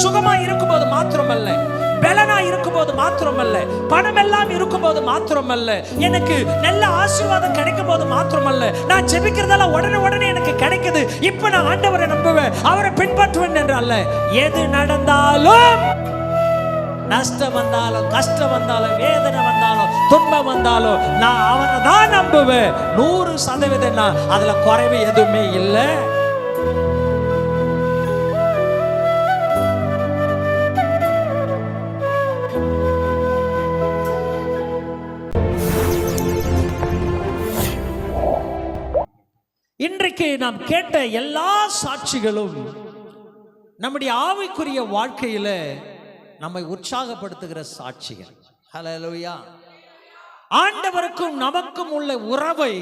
சுகமா இருக்கும்போது மாத்திரமல்ல, பலனா இருக்கும்போது மாத்திரமல்ல, பணம் எல்லாம் இருக்கும்போது மாத்திரமல்ல, எனக்கு நல்ல ஆசீர்வாதம் கிடைக்கும் போது மாத்திரமல்ல, நான் ஜெபிக்கிறதெல்லாம் உடனே எனக்கு கிடைக்குது, இப்ப நான் ஆண்டவரை நம்புவேன், அவரை பின்பற்றுவேன் என்று அல்ல. எது நடந்தாலும், நஷ்டம் வந்தாலும், கஷ்டம் வந்தாலும், வேதனை வந்தாலும், துன்பம் வந்தாலும், நான் அவரை தான் நம்புவேன். 100% அதுல குறைவு எதுவுமே இல்லை. இன்றைக்கு நாம் கேட்ட எல்லா சாட்சிகளும் நம்முடைய ஆவிக்குரிய வாழ்க்கையில நம்மை உற்சாகப்படுத்துகிற சாட்சிகள். ஹல்லேலூயா. ஆண்டவருக்கும் நமக்கும் உள்ள உறவை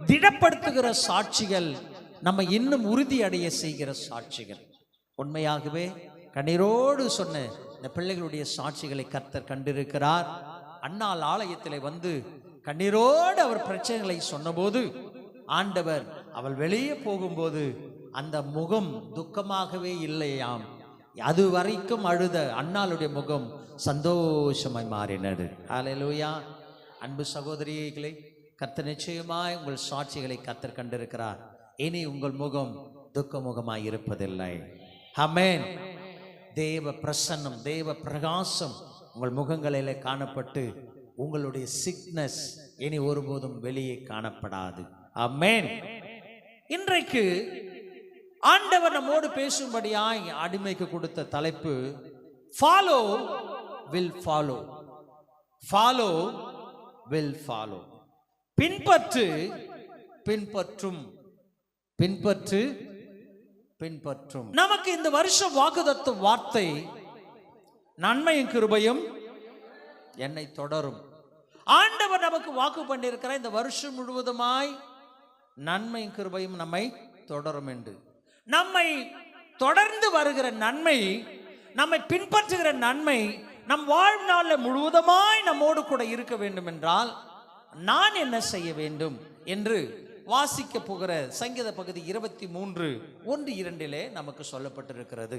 திடப்படுத்துகிற சாட்சிகள், நம்ம இன்னும் உறுதி அடைய செய்கிற சாட்சிகள். உண்மையாகவே கண்ணீரோடு சொன்ன இந்த பிள்ளைகளுடைய சாட்சிகளை கர்த்தர் கண்டிருக்கிறார். அன்னாள் ஆலயத்திலே வந்து கண்ணீரோடு அவர் பிரச்சனைகளை சொன்னபோது, ஆண்டவர் அவள் வெளியே போகும்போது அந்த முகம் துக்கமாகவே இல்லையாம். அது வரைக்கும் அழுத அன்னாளுடைய முகம் சந்தோஷமாய் மாறினது. ஹல்லேலூயா. அன்பு சகோதரிகளை, கர்த்தர் நிச்சயமாய் உங்கள் சாட்சிகளை கர்த்தர் கண்டிருக்கிறார். இனி உங்கள் முகம் துக்க முகமாய் இருப்பதில்லை. ஆமென். தேவ பிரசன்னம், தேவ பிரகாசம் உங்கள் முகங்களிலே காணப்பட்டு உங்களுடைய சிக்னஸ் இனி ஒருபோதும் வெளியே காணப்படாது. ஆமென். இன்றைக்கு ஆண்டவர் நம்மோடு பேசும்படியாய் அடிமைக்கு கொடுத்த தலைப்பு follow will follow. Follow will follow. பின்பற்று பின்பற்றும். பின்பற்று பின்பற்றும். நமக்கு இந்த வருஷம் வாக்குத்தத்த வார்த்தை, நன்மையும் கிருபையும் என்னை தொடரும். ஆண்டவர் நமக்கு வாக்கு பண்ணியிருக்கிறார், இந்த வருஷம் முழுவதுமாய் நன்மையும் கிருபையும் நம்மை தொடரும் என்று. நம்மை தொடர்ந்து வருகிற நன்மை, நம்மை பின்பற்றுகிற நன்மை நம் வாழ்நாளில் முழுவதுமாய் நம்மோடு கூட இருக்க வேண்டும் என்றால் நான் என்ன செய்ய வேண்டும் என்று வாசிக்க போகிற சங்கீத பகுதி 23:1-2 நமக்கு சொல்லப்பட்டிருக்கிறது.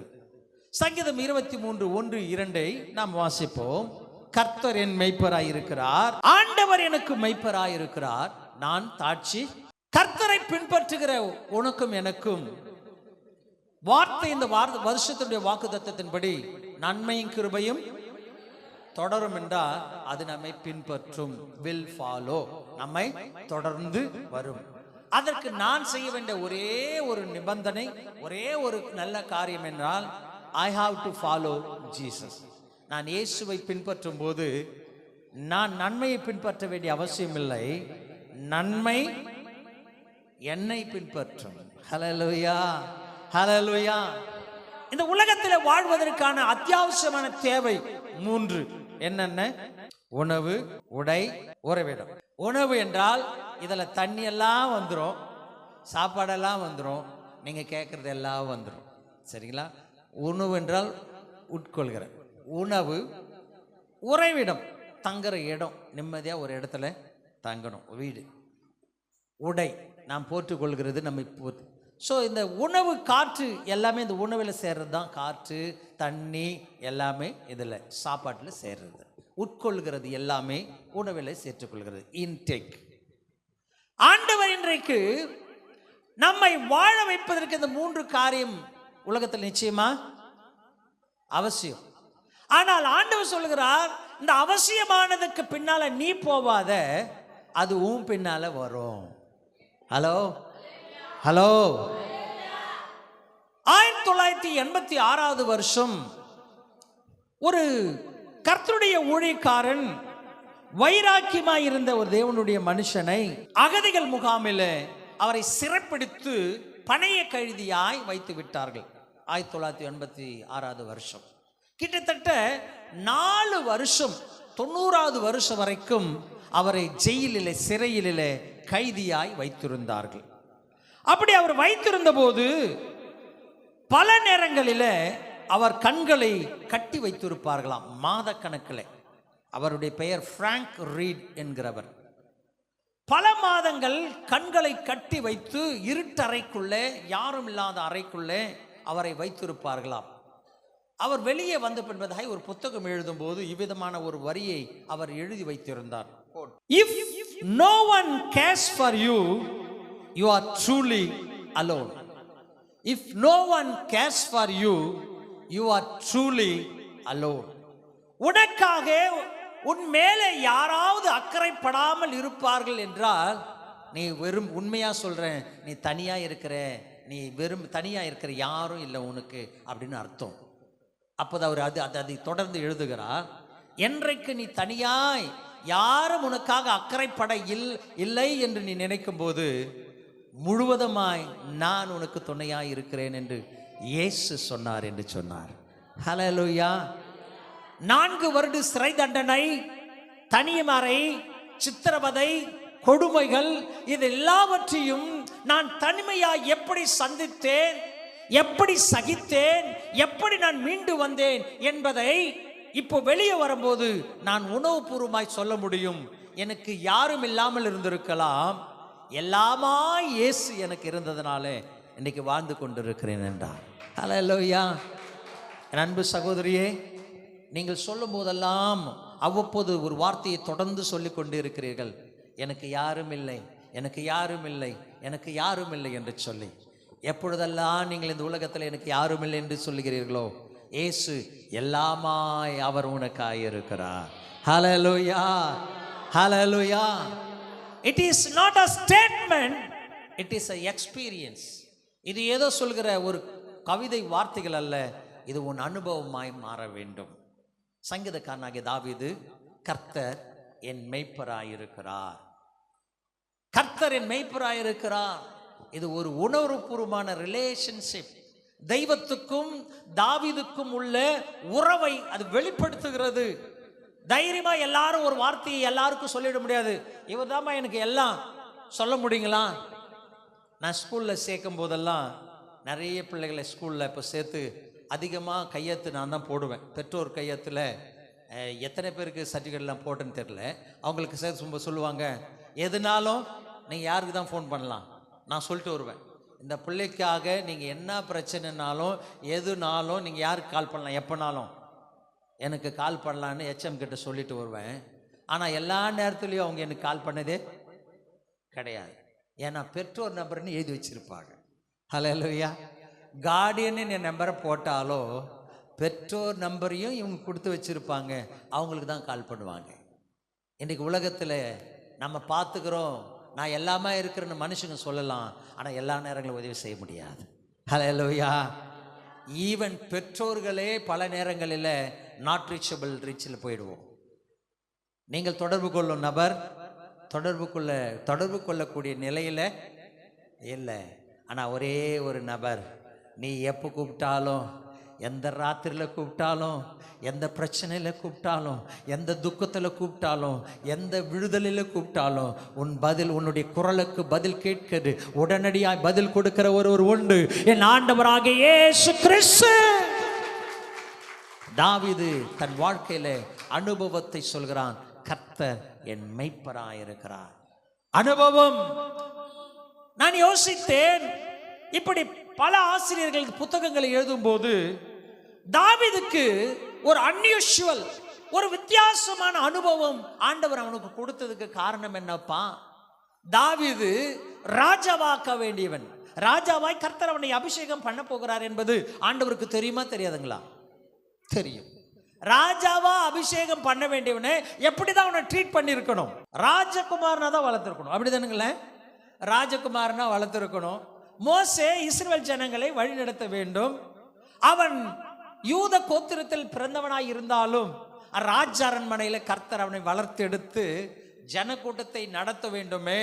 சங்கீதம் 23:1-2 நாம் வாசிப்போம். கர்த்தர் என் மெய்ப்பராய் இருக்கிறார், ஆண்டவர் எனக்கு மெய்ப்பராய் இருக்கிறார், நான் தாட்சி. கர்த்தரை பின்பற்றுகிற உனக்கும் எனக்கும் வார்த்தை, இந்த வருஷத்துடைய வாக்குத்தத்தத்தின்படி நன்மையும் கிருபையும் தொடரும் என்றால் அது நம்மை பின்பற்றும். வில் ஃபாலோ, நம்மை தொடர்ந்து வரும். அதற்கு நான் செய்ய வேண்டிய ஒரே ஒரு நிபந்தனை, ஒரே ஒரு நல்ல காரியம் என்றால் I have to follow Jesus. நான் இயேசுவை பின்பற்றும் போது நான் நன்மையை பின்பற்ற வேண்டிய அவசியம் இல்லை, நன்மை என்னை பின்பற்றும். ஹல்லேலூயா, ஹல்லேலூயா. இந்த உலகத்தில் வாழ்வதற்கான அத்தியாவசியமான தேவை 3. என்னென்ன? உணவு, உடை, உறைவிடம். உணவு என்றால் இதில் தண்ணி எல்லாம் வந்துடும், சாப்பாடெல்லாம் வந்துடும், நீங்கள் கேட்குறது எல்லாம் வந்துடும். சரிங்களா? உணவு என்றால் உட்கொள்கிற உணவு. உறைவிடம், தங்குற இடம், நிம்மதியாக ஒரு இடத்துல தங்கணும், வீடு. உடை, நாம் போட்டுக்கொள்கிறது நம்மை போட்டு. ஸோ இந்த உணவு, காற்று எல்லாமே இந்த உணவில் சேர்றது தான். காற்று, தண்ணி எல்லாமே இதில் சாப்பாட்டில் சேர்றது. உட்கொள்கிறது எல்லாமே உணவில் சேர்த்துக்கொள்கிறது, இன்டேக். ஆண்டவர் இன்றைக்கு நம்மை வாழ வைப்பதற்கு இந்த 3 காரியம் உலகத்தில் நிச்சயமா அவசியம். ஆனால் ஆண்டவர் சொல்கிறார், இந்த அவசியமானதுக்கு பின்னால நீ போவாத, அது உன் பின்னால வரும். Hello hello. 1986 வருஷம் ஒரு கர்த்தருடைய ஊழியக்காரன், வைராக்கியமாய் இருந்த ஒரு தேவனுடைய மனுஷனை அகதிகள் முகாமில் அவரை சிறைப்பிடித்து பணைய கைதியாய் வைத்து விட்டார்கள். 1986 வருஷம். கிட்டத்தட்ட 4 வருஷம், 90வது வருஷம் வரைக்கும் அவரை ஜெயிலிலே, சிறையிலே கைதியாய் வைத்திருந்தார்கள். அப்படி அவர் வைத்திருந்த போது பல நேரங்களில் அவர் கண்களை கட்டி வைத்திருப்பார்களாம், மாத கணக்கில். அவருடைய பெயர் பிராங்க் ரீட் என்கிறவர். பல மாதங்கள் கண்களை கட்டி வைத்து இருட்டறைக்குள்ளே, யாரும் இல்லாத அறைக்குள்ளே அவரை வைத்திருப்பார்களாம். அவர் வெளியே வந்த பின்பதாய் ஒரு புத்தகம் எழுதும் போது இவ்விதமான ஒரு வரியை அவர் எழுதி வைத்திருந்தார். If no one cares for you, you are truly alone. If no one cares for you, you are truly alone. உனக்காக உன் மேலே யாராவது அக்கறைப்படாமல் இருப்பார்கள் என்றால் நீ வெறும், உண்மையா சொல்றேன், நீ தனியா இருக்கிற, நீ வெறும் தனியா இருக்கிற, யாரும் இல்லை உனக்கு அப்படின்னு அர்த்தம். அப்போது அவர் அதை தொடர்ந்து எழுதுகிறார். என்றைக்கு நீ தனியாய் யாரும் உனக்காக அக்கறைப்பட இல்லை என்று நீ நினைக்கும் போது முழுவதுமாய் நான் உனக்கு துணையாய் இருக்கிறேன் என்று இயேசு சொன்னார் என்று சொன்னார். ஹல்லேலூயா. 4 வருட சிறை தண்டனை, தனியமறை, சித்திரவதை, கொடுமைகள், இது எல்லாவற்றையும் நான் தனிமையாய் எப்படி சந்தித்தேன், எப்படி சகித்தேன், எப்படி நான் மீண்டு வந்தேன் என்பதை இப்போ வெளியே வரும்போது நான் உணவுபூர்வமாய் சொல்ல முடியும். எனக்கு யாரும் இல்லாமல் இருந்திருக்கலாம், எல்லாமாய் இயேசு எனக்கு இருந்ததுனால இன்னைக்கு வாழ்ந்து கொண்டிருக்கிறேன் என்றார். ஹல்லேலூயா. என் அன்பு சகோதரியே, நீங்கள் சொல்லும் போதெல்லாம் அவ்வப்போது ஒரு வார்த்தையை தொடர்ந்து சொல்லிக் கொண்டு இருக்கிறீர்கள். எனக்கு யாரும் இல்லை, எனக்கு யாரும் இல்லை, எனக்கு யாரும் இல்லை என்று சொல்லி. எப்பொழுதெல்லாம் நீங்கள் இந்த உலகத்தில் எனக்கு யாரும் இல்லை என்று சொல்லுகிறீர்களோ, இயேசு எல்லாமாய் அவர் உனக்காய் இருக்கிறார். ஹல்லேலூயா, ஹல்லேலூயா. It is not a statement, it is a experience. இது ஏதோ சொல்கிற ஒரு கவிதை வார்த்தைகள் அல்ல, இது உன் அனுபவமாய் மாற வேண்டும். சங்கீதக்காரனாகிய தாவீது, கர்த்தர் என் மெய்ப்பராயிருக்கிறார், கர்த்தர் என் மெய்ப்பராயிருக்கிறார். இது ஒரு உணர்வுபூர்வமான ரிலேஷன்ஷிப். தெய்வத்துக்கும் தாவீதுக்கும் உள்ள உறவை அது வெளிப்படுத்துகிறது. தைரியமா எல்லாரும் ஒரு வார்த்தையை எல்லாருக்கும் சொல்லிட முடியாது. இவர் தாம்மா எனக்கு எல்லாம் சொல்ல முடியுங்களா? நான் ஸ்கூலில் சேர்க்கும் போதெல்லாம் நிறைய பிள்ளைகளை ஸ்கூலில் இப்போ சேர்த்து அதிகமாக கையெழுத்து நான் தான் போடுவேன். பெற்றோர் கையெழுத்தில் எத்தனை பேருக்கு சர்டிஃபிகேட்லாம் போட்டேன்னு தெரில. அவங்களுக்கு சேர்த்து சொல்லுவாங்க, எதுனாலும் நீங்கள் யாருக்கு தான் ஃபோன் பண்ணலாம், நான் சொல்லிட்டு வருவேன். இந்த பிள்ளைக்காக நீங்கள் என்ன பிரச்சனைனாலும் எதுனாலும் நீங்கள் யாருக்கு கால் பண்ணலாம், எப்போனாலும் எனக்கு கால் பண்ணலான்னு ஹெச்எம் கிட்ட சொல்லிட்டு வருவேன். ஆனால் எல்லா நேரத்துலையும் அவங்க எனக்கு கால் பண்ணதே கிடையாது. ஏன்னா பெற்றோர் நம்பர்னு எழுதி வச்சிருப்பாங்க. ஹல்லேலூயா. கார்டியன் என் நம்பரை போட்டாலோ பெற்றோர் நம்பரையும் இவங்க கொடுத்து வச்சிருப்பாங்க, அவங்களுக்கு தான் கால் பண்ணுவாங்க. இன்றைக்கி உலகத்தில் நம்ம பார்த்துக்கிறோம், நான் எல்லாமே இருக்கிறேன்னு மனுஷங்க சொல்லலாம், ஆனால் எல்லா நேரங்களும் உதவி செய்ய முடியாது. ஹல்லேலூயா. ஈவன் பெற்றோர்களே பல நேரங்களில் நாட் ரீச்சபிள், ரீச்சில் போயிடுவோம். நீங்கள் தொடர்பு கொள்ளும் நபர் தொடர்பு கொள்ளக்கூடிய நிலையில் இல்லை. ஆனால் ஒரே ஒரு நபர், நீ எப்போ கூப்பிட்டாலும், எந்த ராத்திரியில் கூப்பிட்டாலும், எந்த பிரச்சனையில் கூப்பிட்டாலும், எந்த துக்கத்தில் கூப்பிட்டாலும், எந்த விடுதலையில் கூப்பிட்டாலும் உன்னுடைய குரலுக்கு பதில் கேட்கிறது, உடனடியாக பதில் கொடுக்கிற ஒருவர் உண்டு, என் ஆண்டவராகிய இயேசு கிறிஸ்து. தாவீது தன் வாழ்க்கையில அனுபவத்தை சொல்கிறான், கர்த்தர் என் மெய்ப்பராயிருக்கிறார். அனுபவம். நான் யோசித்தேன், இப்படி பல ஆசிரியர்கள் புத்தகங்களை எழுதும் போது தாவீதுக்கு ஒரு அன்யூஷுவல், ஒரு வித்தியாசமான அனுபவம் ஆண்டவர் அவனுக்கு கொடுத்ததுக்கு காரணம் என்னப்பா? தாவீது ராஜாவாக்க வேண்டியவன், ராஜாவாய் கர்த்தர் அவனை அபிஷேகம் பண்ண போகிறார் என்பது ஆண்டவருக்கு தெரியுமா தெரியாதுங்களா? தெரியும். ராஜாவா அபிஷேகம் பண்ண வேண்டியவனை எப்படிதான் அவனை ட்ரீட் பண்ணிருக்கணும்? ராஜகுமாரனா தான் வளர்த்திருக்கணும், அப்படிதானுங்களே? ராஜகுமாரனா வளர்த்திருக்கணும். மோசே இஸ்ரவேல் ஜனங்களை வழிநடத்த வேண்டும். அவன் யூத கோத்திரத்தில் பிறந்தவனாய் இருந்தாலும் ராஜ அரண்மனையில கர்த்தர் அவனை வளர்த்தெடுத்து ஜனக்கூட்டத்தை நடத்த வேண்டுமே,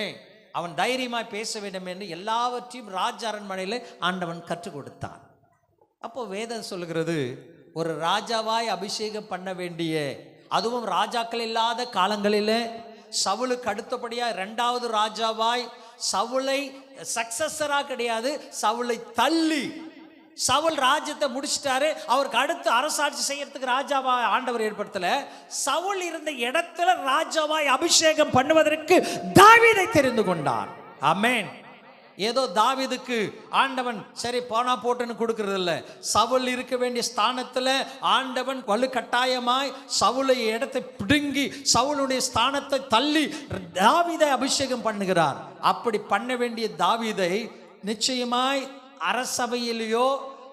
அவன் தைரியமாய் பேச வேண்டும் என்று எல்லாவற்றையும் ராஜ அரண்மனையில ஆண்டவன் கற்றுக் கொடுத்தான். அப்போ வேதம் சொல்கிறது, ஒரு ராஜாவாய் அபிஷேகம் பண்ண வேண்டிய, அதுவும் ராஜாக்கள் இல்லாத காலங்களில் சவுலுக்கு அடுத்தபடியா 2வது ராஜாவாய், சவுலை சக்சஸரா கிடையாது, சவுலை தள்ளி சவுல் ராஜ்யத்தை முடிச்சிட்டாரு, அவருக்கு அடுத்து அரசாட்சி செய்யறதுக்கு ராஜாவா ஆண்டவர் ஏற்படுத்தல. சவுல் இருந்த இடத்துல ராஜாவாய் அபிஷேகம் பண்ணுவதற்கு தாவீதை தெரிந்து கொண்டார். ஆமென். ஏதோ தாவீதுக்கு ஆண்டவன் சரி போனா போட்டுன்னு கொடுக்கறது இல்ல. சவுல் இருக்க வேண்டிய ஸ்தானத்துல ஆண்டவன் வலுக்கட்டாயமாய் சவுலை இடத்தை பிடுங்கி சவுளுடைய ஸ்தானத்தை தள்ளி தாவீதை அபிஷேகம் பண்ணுகிறார். அப்படி பண்ண வேண்டிய தாவீதை நிச்சயமாய் அரசபையிலேயோ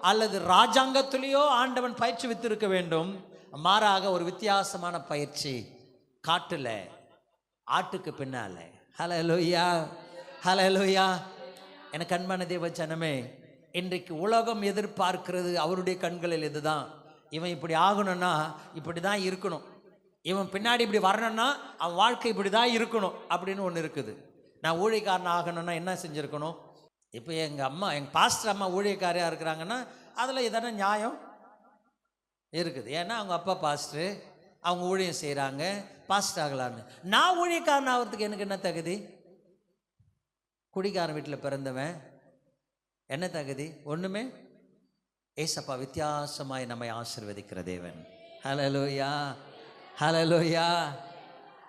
அல்லது ராஜாங்கத்திலேயோ ஆண்டவன் பயிற்சி வித்திருக்க வேண்டும். மாறாக ஒரு வித்தியாசமான பயிற்சி காட்டுல ஆட்டுக்கு பின்னால. ஹல்லேலூயா, ஹல்லேலூயா. எனக்கு அன்பான தேவ ஜனமே, இன்றைக்கு உலகம் எதிர்பார்க்கிறது அவருடைய கண்களில் இதுதான். இவன் இப்படி ஆகணும்னா இப்படி தான் இருக்கணும், இவன் பின்னாடி இப்படி வரணும்னா அவன் வாழ்க்கை இப்படி தான் இருக்கணும் அப்படின்னு ஒன்று இருக்குது. நான் ஊழியக்காரன் ஆகணும்னா என்ன செஞ்சுருக்கணும்? இப்போ எங்கள் பாஸ்டர் அம்மா ஊழியக்காரியாக இருக்கிறாங்கன்னா அதில் எதனா நியாயம் இருக்குது. ஏன்னா அவங்க அப்பா பாஸ்டரு, அவங்க ஊழியம் செய்கிறாங்க, பாஸ்டர் ஆகலான்னு. நான் ஊழியக்காரன் ஆகிறதுக்கு எனக்கு என்ன தகுதி? குடிக்காரன் வீட்டில் பிறந்தவன், என்ன தகுதி? ஒன்றுமே. ஏசப்பா வித்தியாசமாய் நம்மை ஆசீர்வதிக்கிற தேவன். ஹல்லேலூயா, ஹல்லேலூயா.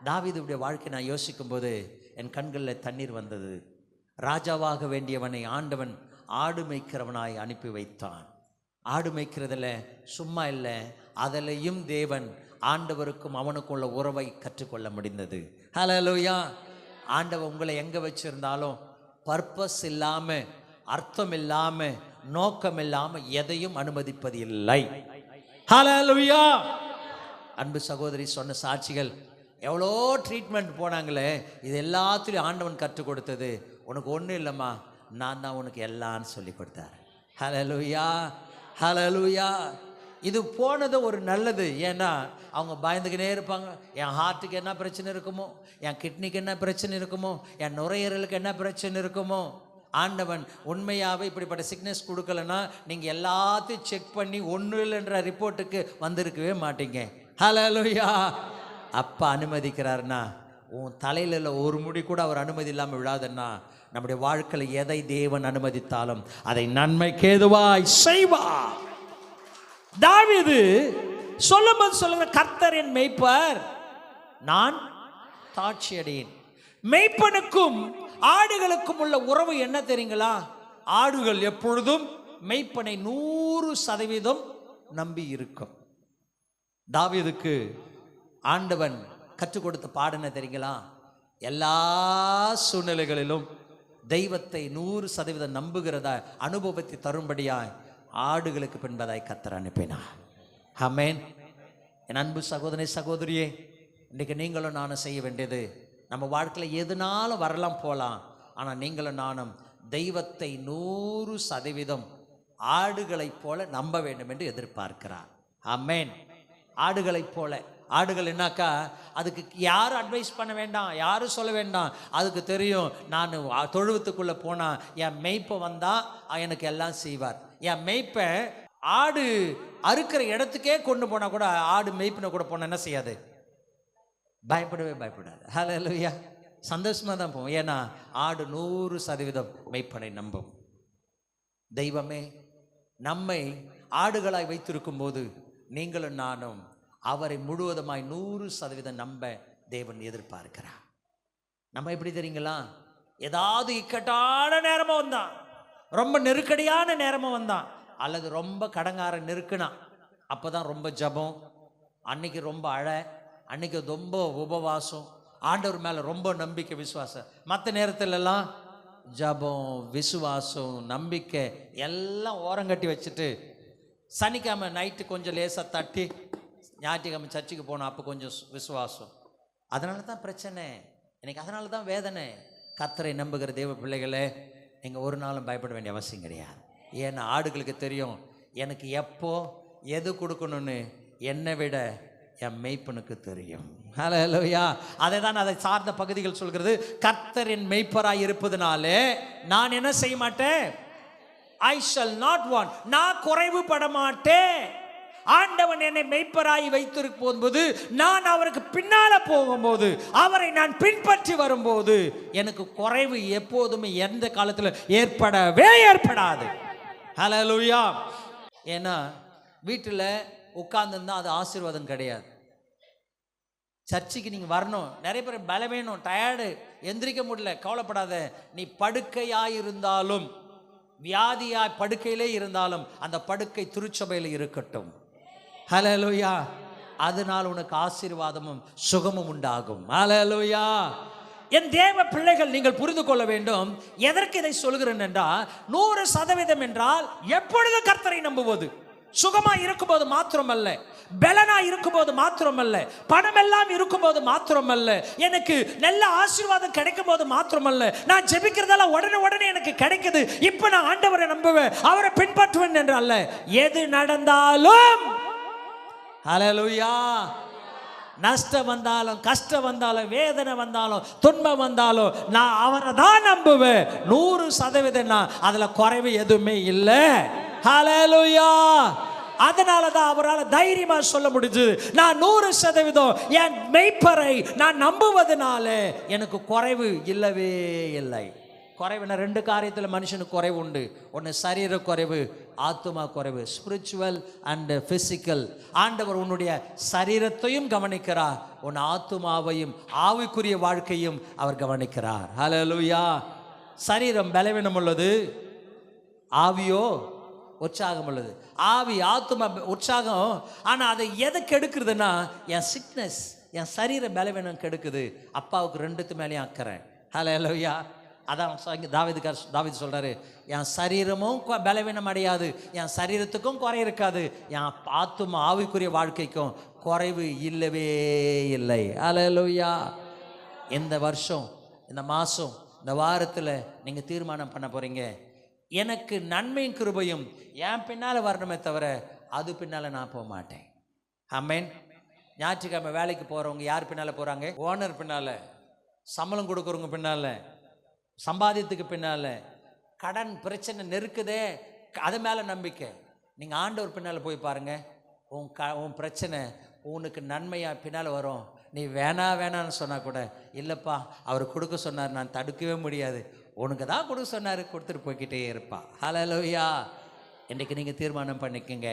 தாவீதுடைய வாழ்க்கை நான் யோசிக்கும் போது என் கண்களில் தண்ணீர் வந்தது. ராஜாவாக வேண்டியவனை ஆண்டவன் ஆடு மேய்க்கிறவனாய் அனுப்பி வைத்தான். ஆடு மேய்க்கிறதுல சும்மா இல்லை, அதிலையும் தேவன் ஆண்டவருக்கும் அவனுக்குள்ள உறவை கற்றுக்கொள்ள முடிந்தது. ஹல்லேலூயா. ஆண்டவர் உங்களை எங்கே வச்சிருந்தாலும் பர்பஸ் இல்லாமல், அர்த்தம் இல்லாமல், நோக்கம் இல்லாமல் எதையும் அனுமதிப்பது இல்லை. ஹல்லேலூயா. அன்பு சகோதரி சொன்ன சாட்சிகள் எவ்வளோ ட்ரீட்மெண்ட் போனாங்களே, இது எல்லாத்துலேயும் ஆண்டவன் கற்றுக் கொடுத்தது உனக்கு ஒன்றும் இல்லைம்மா, நான் தான் உனக்கு எல்லான்னு சொல்லி கொடுத்தார். ஹல்லேலூயா, ஹல்லேலூயா. இது போனது ஒரு நல்லது. ஏன்னா அவங்க பயந்துக்கினே இருப்பாங்க, என் ஹார்ட்டுக்கு என்ன பிரச்சனை இருக்குமோ, என் கிட்னிக்கு என்ன பிரச்சனை இருக்குமோ, என் நுரையீரலுக்கு என்ன பிரச்சனை இருக்குமோ. ஆண்டவன் உண்மையாகவே இப்படிப்பட்ட சிக்னஸ் கொடுக்கலன்னா நீங்கள் எல்லாத்தையும் செக் பண்ணி ஒன்றும் இல்லைன்ற ரிப்போர்ட்டுக்கு வந்திருக்கவே மாட்டீங்க. ஹல்லேலூயா. அப்பா அனுமதிக்கிறாருன்னா உன் தலையில் ஒரு முடி கூட அவர் அனுமதி இல்லாமல் விழாதுன்னா, நம்முடைய வாழ்க்கையில் எதை தேவன் அனுமதித்தாலும் அதை நன்மைக்கு ஏதுவாய் செய்வார். தாவீது சொல்லும்போது சொல்லுங்க, கர்த்தர் என் மேய்ப்பர், நான் தாட்சி அடையேன். மேய்ப்பனுக்கும் ஆடுகளுக்கும் உள்ள உறவு என்ன தெரியுங்களா? ஆடுகள் எப்பொழுதும் மேய்ப்பனை 100% நம்பி இருக்கும். தாவீதுக்கு ஆண்டவன் கற்றுக் கொடுத்த பாடம் என்ன தெரியுங்களா? எல்லா சூழ்நிலைகளிலும் தெய்வத்தை 100% நம்புகிறதா அனுபவத்தை தரும்படியாய் ஆடுகளுக்கு பின்பதாய் கர்த்தர் அனுப்பினார். ஆமென். என் அன்பு சகோதரி சகோதரியே, இன்றைக்கு நீங்களும் நானும் செய்ய வேண்டியது, நம்ம வாழ்க்கையில் எதுனாலும் வரலாம் போகலாம், ஆனால் நீங்களும் நானும் தெய்வத்தை 100% ஆடுகளைப் போல நம்ப வேண்டும் என்று எதிர்பார்க்கிறார். ஆமென். ஆடுகளைப் போல. ஆடுகள் என்னாக்கா, அதுக்கு யாரும் அட்வைஸ் பண்ண வேண்டாம், யாரும் சொல்ல வேண்டாம். அதுக்கு தெரியும், நான் தொழுவத்துக்குள்ளே போனால் என் மேய்ப்பை வந்தால் எனக்கு எல்லாம் செய்வார். என் மேய்ப்பை ஆடு அறுக்கிற இடத்துக்கே கொண்டு போனால் கூட, ஆடு மேய்ப்பின கூட போனால் என்ன செய்யாது? பயப்படவே பயப்படாது. ஹல்லேலூயா. சந்தோஷமாக தான் போவோம். ஏன்னா ஆடு 100% மேய்ப்பனை நம்பும். தெய்வமே நம்மை ஆடுகளாய் வைத்திருக்கும் போது நீங்களும் நானும் அவரை முழுவதுமாய் 100% நம்ப தேவன் எதிர்பார்க்கிறார். நம்ம எப்படி தெரியுங்களா? ஏதாவது இக்கட்டான நேரமும் வந்தான், ரொம்ப நெருக்கடியான நேரமும் வந்தான், அல்லது ரொம்ப கடங்கார நெருக்குனா அப்போதான் ரொம்ப ஜபம், அன்னைக்கு ரொம்ப அன்னைக்கு ரொம்ப உபவாசம், ஆண்டவர் மேலே ரொம்ப நம்பிக்கை விசுவாசம். மற்ற நேரத்திலெல்லாம் ஜபம், விசுவாசம், நம்பிக்கை எல்லாம் ஓரங்கட்டி வச்சுட்டு சனிக்கிழமை நைட்டு கொஞ்சம் லேசாக தட்டி ஞாயிற்றுக்கிழமை சர்ச்சுக்கு போனோம், அப்போ கொஞ்சம் விசுவாசம். அதனால தான் பிரச்சனை எனக்கு, அதனால தான் வேதனை. கர்த்தரை நம்புகிற தேவ பிள்ளைகளே, நீங்கள் ஒரு நாளும் பயப்பட வேண்டிய அவசியம் கிடையாது. ஏன்னா ஆடுகளுக்கு தெரியும் எனக்கு எப்போ எது கொடுக்கணும்னு, என்னை விட என் மெய்ப்பனுக்கு தெரியும். ஹல்லேலூயா. அதை தான் அதை சார்ந்த பகுதிகள் சொல்கிறது. கர்த்தரின் மெய்ப்பராய் இருப்பதனாலே நான் என்ன செய்ய மாட்டேன்? I shall not want. நான் குறைவுபட மாட்டேன். ஆண்டவன் என்னை மெய்ப்பராய் வைத்திருக்கும் போது, நான் அவருக்கு பின்னால போகும்போது, அவரை நான் பின்பற்றி வரும்போது எனக்கு குறைவு எப்போதுமே எந்த காலத்தில் ஏற்படாது. ஹல்லேலூயா. ஏன்னா வீட்டில் உட்கார்ந்துருந்தா அது ஆசீர்வாதம் கிடையாது. சர்ச்சுக்கு நீங்கள் வரணும், நிறைய பேர் பலம் வேணும், டயர்டு, எந்திரிக்க முடியல, கவலைப்படாத. நீ படுக்கையாயிருந்தாலும், வியாதியாய் படுக்கையிலே இருந்தாலும், அந்த படுக்கை திருச்சபையில் இருக்கட்டும். ஹல்லேலூயா. அதனால் உனக்கு ஆசீர்வாதமும் சுகமும் உண்டாகும். ஹல்லேலூயா. என் தேவ பிள்ளைகள், நீங்கள் புரிந்து கொள்ள வேண்டும். எதற்கு இதை சொல்கிறேன் என்றால், 100% என்றால் எப்பொழுது கர்த்தரை நம்புவது. சுகமா இருக்கும்போது மாத்திரமல்ல, பலனா இருக்கும்போது மாத்திரமல்ல, பணம் எல்லாம் இருக்கும்போது மாத்திரமல்ல, எனக்கு நல்ல ஆசீர்வாதம் கிடைக்கும் போது மாத்திரமல்ல, நான் ஜெபிக்கிறதெல்லாம் உடனே எனக்கு கிடைக்குது, இப்ப நான் ஆண்டவரை நம்புவேன், அவரை பின்பற்றுவேன் என்று அல்ல. எது நடந்தாலும், ஹல்லேலூயா, நஷ்டம் வந்தாலும், கஷ்டம் வந்தாலும், வேதனை வந்தாலும், துன்பம் வந்தாலும், நான் அவரை தான் நம்புவேன். 100% நான் அதுல குறைவு எதுவுமே இல்லை. ஹல்லேலூயா. அதனால தான் அவரால் தைரியமா சொல்ல முடிஞ்சு, நான் 100% என் மெய்ப்பரை நான் நம்புவதனால எனக்கு குறைவு இல்லவே இல்லை. குறைவுனா 2 காரியத்தில் மனுஷனுக்கு குறைவு உண்டு. ஒன்று சரீர குறைவு, ஆத்துமா குறைவு, ஸ்பிரிச்சுவல் அண்ட் பிசிக்கல். ஆண்டவர் உன்னுடைய சரீரத்தையும் கவனிக்கிறார், உன் ஆத்துமாவையும் ஆவிக்குரிய வாழ்க்கையும் அவர் கவனிக்கிறார். ஹல்லேலூயா. சரீரம் பலவீனம் உள்ளது, ஆவியோ உற்சாகம் உள்ளது. ஆவி ஆத்துமா உற்சாகம், ஆனால் அதை எதை கெடுக்குதுன்னா, என் சிக்னஸ், என் சரீர பலவீனம் கெடுக்குது. அப்பாவுக்கு 2 மேலேயும் அக்கறை. ஹல்லேலூயா. அதான் தாவீது சொல்றாரு, என் சரீரமும் பலவீனம் அடையாது, என் சரீரத்துக்கும் குறை இருக்காது, என் ஆத்துமா ஆவிக்குரிய வாழ்க்கைக்கும் குறைவு இல்லவே இல்லை. ஹல்லேலூயா. இந்த வருஷம், இந்த மாதம், இந்த வாரத்தில் நீங்கள் தீர்மானம் பண்ண போறீங்க, எனக்கு நன்மையும் கிருபையும் என் பின்னால் வரணுமே தவிர அது பின்னால் நான் போக மாட்டேன். ஆமென். ஞாயிற்றுக்கிழமை வேலைக்கு போகிறவங்க யார் பின்னால் போகிறாங்க? ஓனர் பின்னால், சம்பளம் கொடுக்குறவங்க பின்னால், சம்பாதியத்துக்கு பின்னால், கடன் பிரச்சனை நெருக்குதே அது மேலே நம்பிக்கை. நீங்கள் ஆண்டவர் பின்னால் போய் பாருங்கள், உன் பிரச்சனை உனக்கு நன்மையாக பின்னால் வரும். நீ வேணான்னு சொன்னால் கூட, இல்லைப்பா அவர் கொடுக்க சொன்னார், நான் தடுக்கவே முடியாது, உனக்கு தான் கொடுக்க சொன்னார், கொடுத்துட்டு போய்கிட்டே இருப்பா. ஹல்லேலூயா. இன்றைக்கு நீங்கள் தீர்மானம் பண்ணிக்கங்க,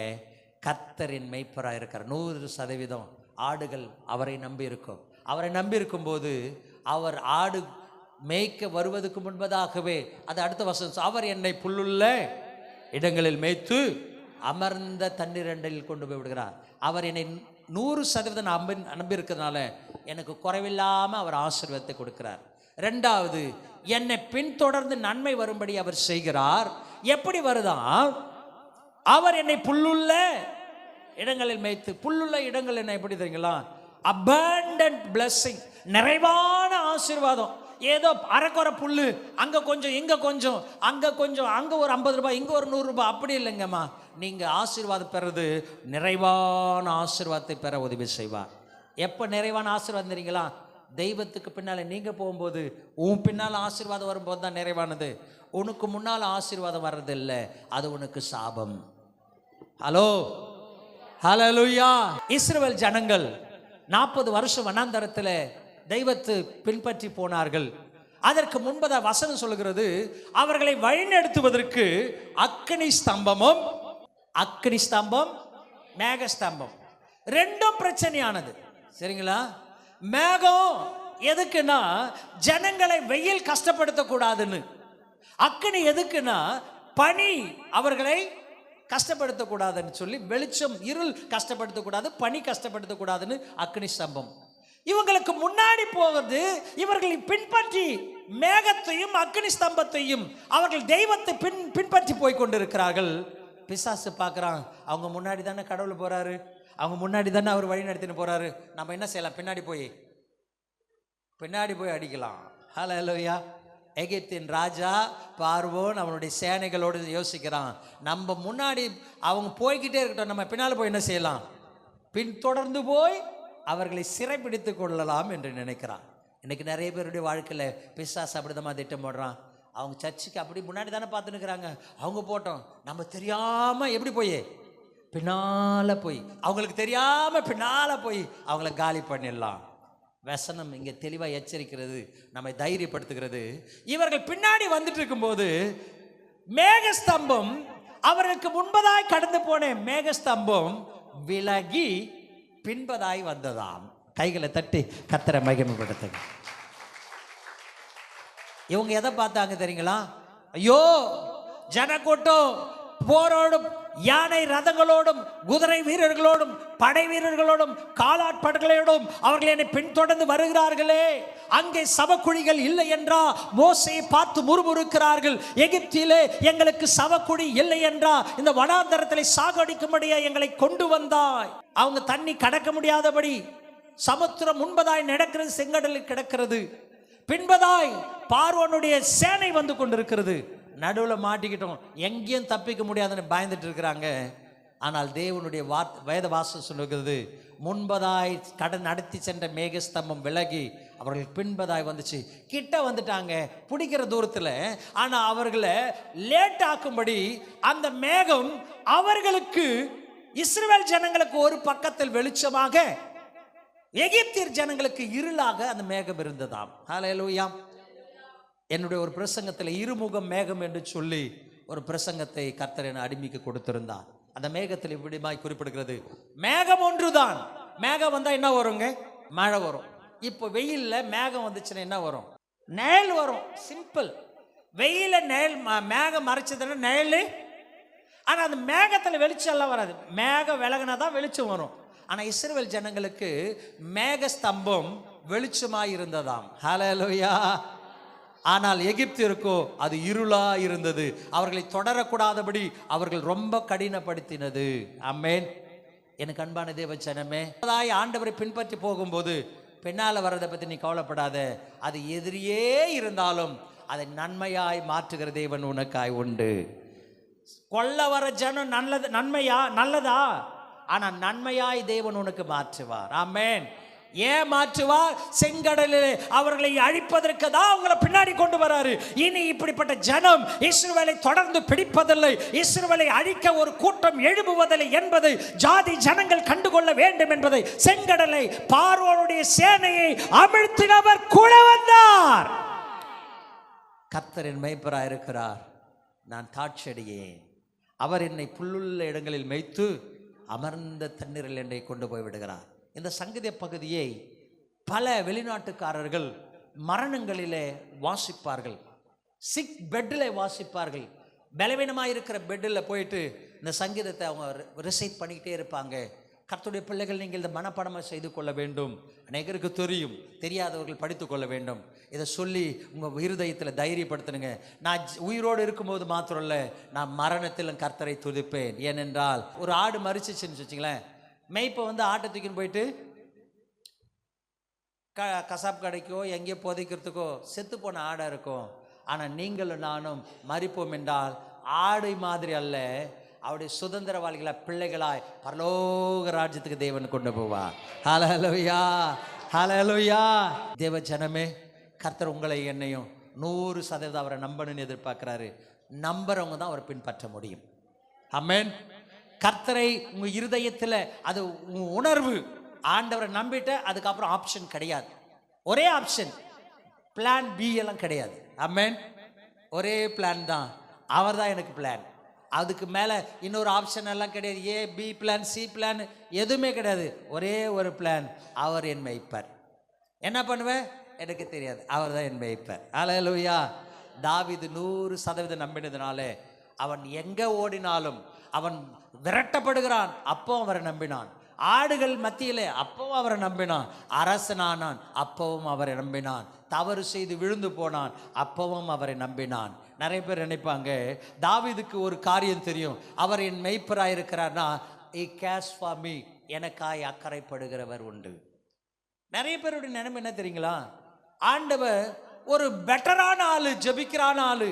கர்த்தரின் மெய்ப்பராக இருக்கிற 100% ஆடுகள் அவரை நம்பி இருக்கும். அவரை நம்பி இருக்கும்போது அவர் ஆடு மேய்க்க வருவதற்கு முன்பதாகவே, அது அடுத்த வசனம், அவர் என்னை புல்லுள்ள இடங்களில் மேய்த்து அமர்ந்த தண்ணீரண்டில் கொண்டு போய் விடுகிறார். அவர் என்னை 100% நம்பி இருக்கிறதுனால எனக்கு குறைவில்லாமல் அவர் ஆசீர்வாதத்தை கொடுக்கிறார். 2வது, என்னை பின்தொடர்ந்து நன்மை வரும்படி அவர் செய்கிறார். எப்படி வருதான்? அவர் என்னை புல்லுள்ள இடங்களில் மேய்த்து. புல்லுள்ள இடங்கள் என்ன எப்படி தெரியுங்களா? abundant blessing, நிறைவான ஆசீர்வாதம். ஏதோ அரைக்குறை புல்லு, அங்க கொஞ்சம் இங்க கொஞ்சம், அங்க கொஞ்சம், அங்க ஒரு 50 ரூபாய், இங்க ஒரு 100 ரூபாய், அப்படி இல்லைங்கம்மா. நீங்க ஆசீர்வாதம் பெறது, நிறைவான ஆசீர்வாதத்தை பெற உதவி செய்வார். எப்ப நிறைவான ஆசீர்வாதம் தெரியுங்களா? தெய்வத்துக்கு பின்னால நீங்க போகும்போது, உன் பின்னால் ஆசீர்வாதம் வரும்போது தான் நிறைவானது. உனக்கு முன்னால் ஆசீர்வாதம் வர்றது இல்லை, அது உனக்கு சாபம். ஹலோ, ஹல்லேலூயா. இஸ்ரவேல் ஜனங்கள் 40 வருஷம் வனாந்தரத்தில் தெய்வத்தை பின்பற்றி போனார்கள். அதற்கு முன்பதாக வசனம் சொல்கிறது, அவர்களை வழிநடத்துவதற்கு அக்கினி ஸ்தம்பமும் மேகஸ்தம்பம் 2ம் பிரச்சனையானது. சரிங்களா? மேகம் எதுக்குன்னா ஜனங்களை வெயில் கஷ்டப்படுத்தக்கூடாதுன்னு, அக்கினி எதுக்குன்னா பனி அவர்களை கஷ்டப்படுத்தக்கூடாதுன்னு சொல்லி, வெளிச்சம் இருள் கஷ்டப்படுத்தக்கூடாது, பனி கஷ்டப்படுத்தக்கூடாதுன்னு அக்கினி ஸ்தம்பம். இவங்களுக்கு முன்னாடி போகிறது, இவர்களை பின்பற்றி மேகத்தையும் அக்கினி ஸ்தம்பத்தையும் அவர்கள் தெய்வத்தை பின்பற்றி போய் கொண்டிருக்கிறார்கள். பிசாசு பார்க்குறான், அவங்க முன்னாடி தானே கடவுள் போறாரு, அவங்க முன்னாடி தானே அவர் வழி நடத்தின்னு போறாரு, நம்ம என்ன செய்யலாம்? பின்னாடி போய் அடிக்கலாம். ஹல்லேலூயா. எகிப்தின் ராஜா பார்வோன் அவனுடைய சேனைகளோடு யோசிக்கிறான், நம்ம முன்னாடி அவங்க போய்கிட்டே இருக்கட்டும், நம்ம பின்னால் போய் என்ன செய்யலாம்? பின்தொடர்ந்து போய் அவர்களை சிறைப்பிடித்து கொள்ளலாம் என்று நினைக்கிறான். இன்னைக்கு நிறைய பேருடைய வாழ்க்கையில் பிசாசு அப்படிதான் திட்டம் போடுறான். அவங்க சர்ச்சுக்கு அப்படி முன்னாடி தானே பார்த்துன்னு இருக்கிறாங்க, அவங்க போட்டோம், நம்ம தெரியாமல் எப்படி போய் பின்னால் போய், அவங்களுக்கு தெரியாமல் பின்னால் போய் அவங்கள காலி பண்ணிடலாம். வசனம் இங்கே தெளிவாக எச்சரிக்கிறது, நம்மை தைரியப்படுத்துகிறது. இவர்கள் பின்னாடி வந்துட்டு இருக்கும்போது மேகஸ்தம்பம், அவர்களுக்கு முன்பதாய் கடந்து போன மேகஸ்தம்பம் விலகி பின்பதாய் வந்ததாம். கைகளை தட்டி கர்த்தரை மகிமைப்படுத்துங்க. இவங்க எதை பார்த்தாங்க தெரியுங்களா? ஐயோ, ஜனக்கூட்டம் போரோடும் யானை ரதங்களோடும் குதிரை வீரர்களோடும் படை வீரர்களோடும் காலாட்படைகளோடும் அவர்கள் என்னை பின்தொடர்ந்து வருகிறார்களே, அங்கே சவக்குழிகள் இல்லை என்றா மோசையை பார்த்து முறுமுறுக்கிறார்கள். எகிப்திலே எங்களுக்கு சவக்குழி இல்லை என்றா இந்த வனாந்தரத்தில் சாகடிக்கும்படியா எங்களை கொண்டு வந்தாய். அவங்க தண்ணி கடக்க முடியாதபடி சமுத்திரம் முன்பதாய் நடக்கிறது, செங்கடலில் கிடக்கிறது. பின்பதாய் பார்வோனுடைய சேனை வந்து கொண்டிருக்கிறது. நடுவில் மாட்டிக்கிட்டோம், எங்கேயும் தப்பிக்க முடியாதுன்னு பயந்துட்டு இருக்கிறாங்க. ஆனால் தேவனுடைய வேத வாசம் சொல்லுகிறது, முன்பதாய் கடன் நடத்தி சென்ற மேகஸ்தம்பம் விலகி அவர்கள் பின்பதாய் வந்துச்சு. கிட்ட வந்துட்டாங்க பிடிக்கிற தூரத்தில். ஆனால் அவர்களை லேட் ஆக்கும்படி அந்த மேகம் அவர்களுக்கு, இஸ்ரவேல் ஜனங்களுக்கு ஒரு பக்கத்தில் வெளிச்சமாக, எகிப்தியர் ஜனங்களுக்கு இருளாக அந்த மேகம் இருந்ததாம். ஹல்லேலூயா. என்னுடைய ஒரு பிரசங்கத்தில் இருமுகம் மேகம் என்று சொல்லி ஒரு பிரசங்கத்தை கர்த்தர் என அடிமைக்கு கொடுத்திருந்தார். அந்த மேகத்தில் இப்படிமாய் குறிப்பிடுகிறது, மேகம் ஒன்றுதான். மேகம் வந்தா என்ன வருங்க? மழை வரும். இப்போ வெயில்ல மேகம் வந்துச்சுன்னா என்ன வரும்? நிழல் வரும். சிம்பிள். வெயில நிழல், மேகம் மறைச்சதுன்னா நிழல். ஆனா அந்த மேகத்தில் வெளிச்சம் எல்லாம் வராது. மேகம் விலகினாதான் வெளிச்சம் வரும். ஆனா இஸ்ரவேல் ஜனங்களுக்கு மேக ஸ்தம்பம் வெளிச்சமாய் இருந்ததாம். ஹல்லேலூயா. ஆனால் எகிப்தியருக்கோ அது இருளா இருந்தது. அவர்களை தொடரக்கூடாதபடி அவர்கள் ரொம்ப கடினப்படுத்தினது. ஆமென். எனக்கு அன்பான தேவ ஜனமே, ஆண்டவரை பின்பற்றி போகும்போது பின்னால வர்றதை பத்தி நீ கவலைப்படாத. அது எதிரியே இருந்தாலும் அதை நன்மையாய் மாற்றுகிற தேவன் உனக்காய் உண்டு. கொல்ல வர ஜனம் நல்லது, நன்மையா நல்லதா? ஆனா நன்மையாய் தேவன் உனக்கு மாற்றுவார். ஆமென். ஏன் மாற்றுவார்? செங்கடலிலே அவர்களை அழிப்பதற்கு தான் அவங்களை பின்னாடி கொண்டு வராரு. இனி இப்படிப்பட்ட ஜனம் இஸ்ரவேலை தொடர்ந்து பிடிப்பதில்லை, இஸ்ரவேலை அழிக்க ஒரு கூட்டம் எழும்புவதில்லை என்பதை ஜாதி ஜனங்கள் கண்டுகொள்ள வேண்டும் என்பதை, செங்கடலை பார்வோனுடைய சேனையை அமிழ்த்தினவர் கூட வந்தார். கர்த்தரின் மேய்ப்பராய் இருக்கிறார். நான் தாட்செடியேன், அவர் என்னை புல்லுள்ள இடங்களில் மேய்த்து அமர்ந்த தண்ணீரில் என்னை கொண்டு போய் விடுகிறார். இந்த சங்கீத பகுதியை பல வெளிநாட்டுக்காரர்கள் மரணங்களிலே வாசிப்பார்கள், சிக் பெட்டில் வாசிப்பார்கள். பலவீனமாக இருக்கிற பெட்டில் போயிட்டு இந்த சங்கீதத்தை அவங்க ரிசைட் பண்ணிக்கிட்டே இருப்பாங்க. கர்த்தருடைய பிள்ளைகள், நீங்கள் இந்த மனப்பாடமாக செய்து கொள்ள வேண்டும். அநேகருக்கு தெரியும், தெரியாதவர்கள் படித்து கொள்ள வேண்டும். இதை சொல்லி உங்கள் இருதயத்தில் தைரியப்படுத்தணுங்க. நான் உயிரோடு இருக்கும்போது மாத்திரம் இல்லை, நான் மரணத்திலும் கர்த்தரை துதிப்பேன். ஏனென்றால் ஒரு ஆடு மறிச்சிச்சுன்னு வச்சுங்களேன், மேய்ப்பை வந்து ஆட்டை தூக்கின்னு போயிட்டு கசாப் கடைக்கோ எங்கேயோ புதைக்கிறதுக்கோ செத்து போன ஆடாக இருக்கும். ஆனால் நீங்களும் நானும் மறிப்போம் என்றால் ஆடை மாதிரி அல்ல, அவருடைய சுதந்திரவாளிகளா பிள்ளைகளாய் பரலோக ராஜ்யத்துக்கு தேவன் கொண்டு போவார். ஹல்லேலூயா, ஹல்லேலூயா. தேவ ஜனமே, கர்த்தர் உங்களை என்னையும் 100% அவரை நம்பணும்னு எதிர்பார்க்கிறாரு. நம்புறவங்க தான் அவரை பின்பற்ற முடியும். ஆமென். கர்த்தரை உங்க இருதயத்தில் அது உணர்வு, ஆண்டவரை நம்பிட்ட அதுக்கப்புறம் ஆப்ஷன் கிடையாது. ஒரே ஆப்ஷன், பிளான் பி எல்லாம் கிடையாது. ஆமென். ஒரே பிளான் தான், அவர் தான் எனக்கு பிளான். அதுக்கு மேலே இன்னொரு ஆப்ஷன் எல்லாம் கிடையாது. ஏ பி பிளான் சி பிளான் எதுவுமே கிடையாது. ஒரே ஒரு பிளான், அவர் என் மேய்ப்பர். என்ன பண்ணுவேன் எனக்கு தெரியாது, அவர் தான் என் மேய்ப்பர். ஹல்லேலூயா. தாவீது 100% நம்பினதுனால அவன் எங்கே ஓடினாலும் அவன் விரட்டப்படுகிறான், அப்போ அவரை நம்பினான். ஆடுகள் மத்தியிலே அப்பவும் அவரை நம்பினான். அரசனானான், அப்பவும் அவரை நம்பினான். தவறு செய்து விழுந்து போனான், அப்பவும் அவரை நம்பினான். நிறைய பேர் நினைப்பாங்க தாவீதுக்கு ஒரு காரியம் தெரியும், அவர் என் மெய்ப்பராக இருக்கிறார்னா he cares for me, எனக்காய் அக்கறைப்படுகிறவர் உண்டு. நிறைய பேருடைய நினைவு என்ன தெரியுங்களா? ஆண்டவர் ஒரு பெட்டரான ஆளு, ஜெபிக்கிறான ஆளு,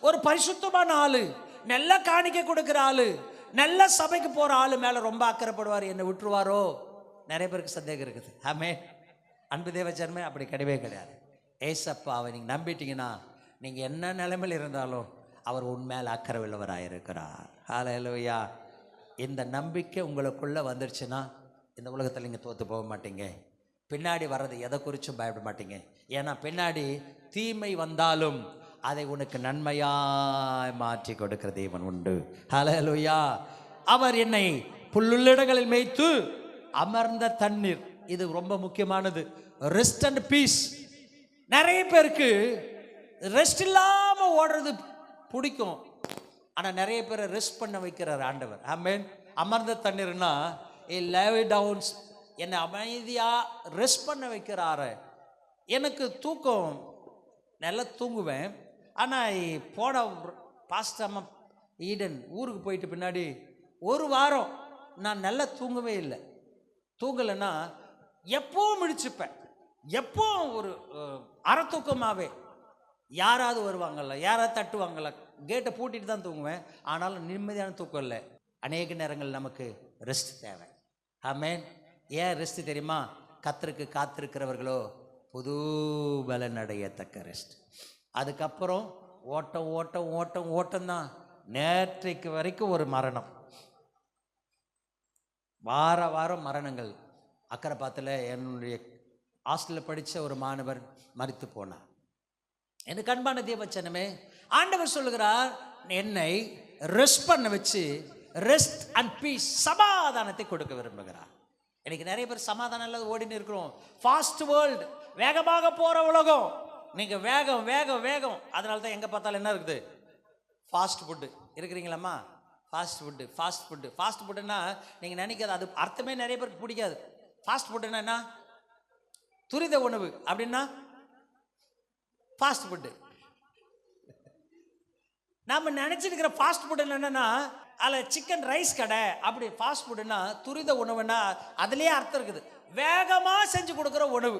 ஒரு பரிசுத்தமான ஆளு, நல்ல காணிக்கை கொடுக்கிற ஆளு, நல்ல சபைக்கு போற ஆளு மேல ரொம்ப அக்கறைப்படுவார், என்னை விட்டுருவாரோ? நிறைய பேருக்கு சந்தேகம் இருக்குது. ஆமே. அன்பு தேவ ஜனமே, அப்படி கிடையவே கிடையாது. ஏசப்பாவை நீங்க நம்பிட்டீங்கன்னா நீங்க என்ன நிலைமையில் இருந்தாலும் அவர் உண்மையில அக்கறை உள்ளவராயிருக்கிறார். ஹல்லேலூயா. இந்த நம்பிக்கை உங்களுக்குள்ள வந்துருச்சுன்னா இந்த உலகத்தில் நீங்க தோத்து போக மாட்டீங்க. பின்னாடி வர்றது எதை குறிச்சும் பயப்பட மாட்டீங்க. ஏன்னா பின்னாடி தீமை வந்தாலும் அதை உனக்கு நன்மையாய் மாற்றி கொடுக்கிற தேவன் உண்டு. ஹல்லேலூயா. அவர் என்னை புல்லுள்ள இடங்களில் மேய்த்து அமர்ந்த தண்ணீர். இது ரொம்ப முக்கியமானது. Rest and peace. நிறைய பேருக்கு ரெஸ்ட் இல்லாம ஓடுறது பிடிக்கும். ஆனா நிறைய பேரை ரெஸ்ட் பண்ண வைக்கிறார் ஆண்டவர். ஆமென். அமர்ந்த தண்ணீர்னா லே டவுன்ஸ், என்னை அமைதியா ரெஸ்ட் பண்ண வைக்கிறாரு. எனக்கு தூக்கம் நல்லா தூங்குவேன். ஆனால் போன பாஸ்டாம ஈடன் ஊருக்கு போயிட்டு பின்னாடி ஒரு வாரம் நான் நல்லா தூங்கவே இல்லை. தூங்கலைன்னா எப்பவும் முடிச்சுப்பேன். எப்போ ஒரு அரை தூக்கமாகவே யாராவது வருவாங்கல்ல, யாராவது தட்டுவாங்கல்ல, கேட்டை பூட்டிட்டு தான் தூங்குவேன். ஆனாலும் நிம்மதியான தூக்கம் இல்லை. அநேக நேரங்கள் நமக்கு ரெஸ்ட் தேவை. ஆமென். ஏன் ரெஸ்ட் தெரியுமா? கர்த்தருக்கு காத்திருக்கிறவர்களோ புது பலன் அடையத்தக்க ரெஸ்ட். அதுக்கப்புறம் ஓட்டம் ஓட்டம் ஓட்டம் ஓட்டம் தான். நேற்றைக்கு வரைக்கும் ஒரு மரணம், வார வாரம் மரணங்கள். அக்கரைப்பாத்தில் என்னுடைய ஹாஸ்டலில் படித்த ஒரு மாணவர் மரித்து போனார். எனக்கு அன்பான தேவச்சனமே, ஆண்டவர் சொல்லுகிறார், என்னை ரெஸ்ட் பண்ண வச்சு ரெஸ்ட் அண்ட் பீஸ், சமாதானத்தை கொடுக்க விரும்புகிறார். எனக்கு நிறைய பேர் சமாதானம் இல்லாத ஓடின்னு இருக்கிறோம். ஃபாஸ்ட் வேர்ல்டு, வேகமாக போகிற உலகம். நீங்கள் வேகம் வேகம் வேகம். அதனால தான் எங்கே பார்த்தாலும் என்ன இருக்குது? Fast food. இருக்கிறீங்களாம்மா? Fast food fast food fast ஃபுட்டுன்னா நீங்கள் நினைக்காது, அது அர்த்தமே நிறைய பேருக்கு பிடிக்காது. ஃபாஸ்ட் ஃபுட்டுன்னா என்ன? துரித உணவு அப்படின்னா ஃபாஸ்ட் ஃபுட்டு. நாம் நினச்சிருக்கிற ஃபாஸ்ட் ஃபுட்டு என்னென்னா அதில் சிக்கன் ரைஸ் கடை அப்படி. ஃபாஸ்ட் ஃபுட்டுன்னா துரித உணவுன்னா அதுலேயே அர்த்தம் இருக்குது. வேகமாக செஞ்சு கொடுக்குற உணவு,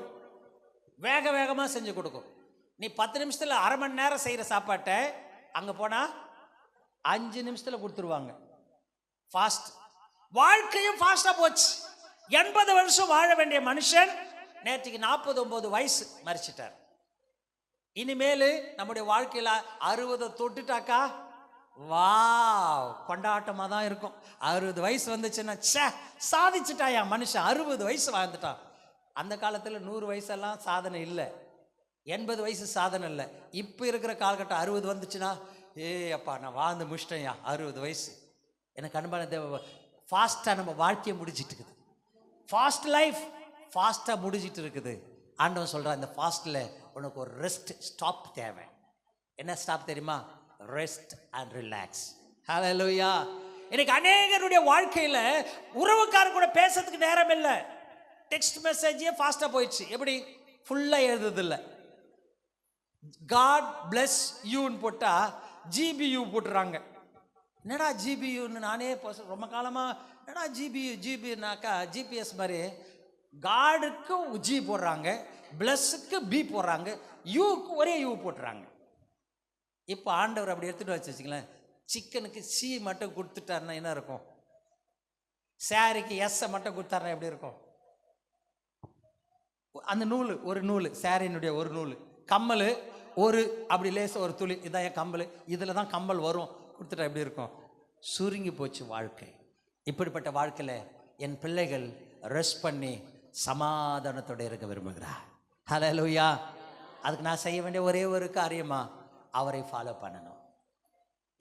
வேக வேகமாக செஞ்சு கொடுக்கும். நீ 10 நிமிஷத்தில் அரை மணி நேரம் செய்கிற சாப்பாட்டை அங்கே போனால் 5 நிமிஷத்தில் கொடுத்துருவாங்க. ஃபாஸ்ட். வாழ்க்கையும் ஃபாஸ்ட்டாக போச்சு. 80 வருஷம் வாழ வேண்டிய மனுஷன் நேற்றுக்கு 49 வயசு மரிச்சிட்டார். இனிமேல் நம்முடைய வாழ்க்கையில் 60 தொட்டுட்டாக்கா வா கொண்டாட்டமாக தான் இருக்கும். 60 வயசு வந்துச்சுன்னா சாதிச்சுட்டாயா மனுஷன், 60 வயசு வாழ்ந்துட்டான். அந்த காலத்தில் 100 வயசெல்லாம் சாதனை இல்லை, 80 வயசு சாதனை இல்லை. இப்போ இருக்கிற காலகட்டம் 60 வந்துச்சுன்னா அப்பா நான் வாழ்ந்து முடிச்சிட்டேன்யா 60 வயசு. எனக்கு அன்பான தேவ, ஃபாஸ்ட்டாக நம்ம வாழ்க்கையை முடிச்சிட்டு இருக்குது. ஃபாஸ்ட் லைஃப் ஃபாஸ்ட்டாக முடிஞ்சிட்டு இருக்குது. ஆண்டவன் சொல்கிறான், இந்த ஃபாஸ்ட்டில் உனக்கு ஒரு ரெஸ்ட் ஸ்டாப் தேவை. என்ன ஸ்டாப் தெரியுமா? Rest and relax. ஹல்லேலூயா. எனக்கு அநேகருடைய வாழ்க்கையில் உறவுக்காரர் கூட பேசுறதுக்கு நேரம் இல்லை. டெக்ஸ்ட் மெசேஜே ஃபாஸ்ட்டாக போயிடுச்சு. எப்படி? ஃபுல்லாக எழுதுதில்லை. காட் பிளஸ் யூன்னு போட்டால் ஜிபியூ போட்டுறாங்க. என்னடா ஜிபியூன்னு நானே ரொம்ப காலமாக என்னடா ஜிபினாக்கா ஜிபிஎஸ் மாதிரி. காடுக்கு ஜி போடுறாங்க, பிளஸ்ஸுக்கு பி போடுறாங்க, யூக்கு ஒரே யூ போட்டுறாங்க. இப்போ ஆண்டவர் அப்படி எடுத்துகிட்டு வச்சுங்களேன், சிக்கனுக்கு சி மட்டும் கொடுத்துட்டாருன்னா என்ன இருக்கும்? சாரிக்கு எஸ்ஸை மட்டும் கொடுத்தாருன்னா எப்படி இருக்கும்? அந்த நூல், ஒரு நூல், சாரியினுடைய ஒரு நூல், கம்மல் ஒரு அப்படி லேசாக ஒரு துளி, இதான் என் கம்மல், இதில் தான் கம்மல் வரும் கொடுத்துட்டா எப்படி இருக்கும்? சுருங்கி போச்சு வாழ்க்கை. இப்படிப்பட்ட வாழ்க்கையில் என் பிள்ளைகள் ரெஸ்ட் பண்ணி சமாதானத்தோடு இருக்க விரும்புகிறார். ஹல்லேலூயா. அதுக்கு நான் செய்ய வேண்டிய ஒரே ஒரு காரியமா, அவரை ஃபாலோ பண்ணணும்.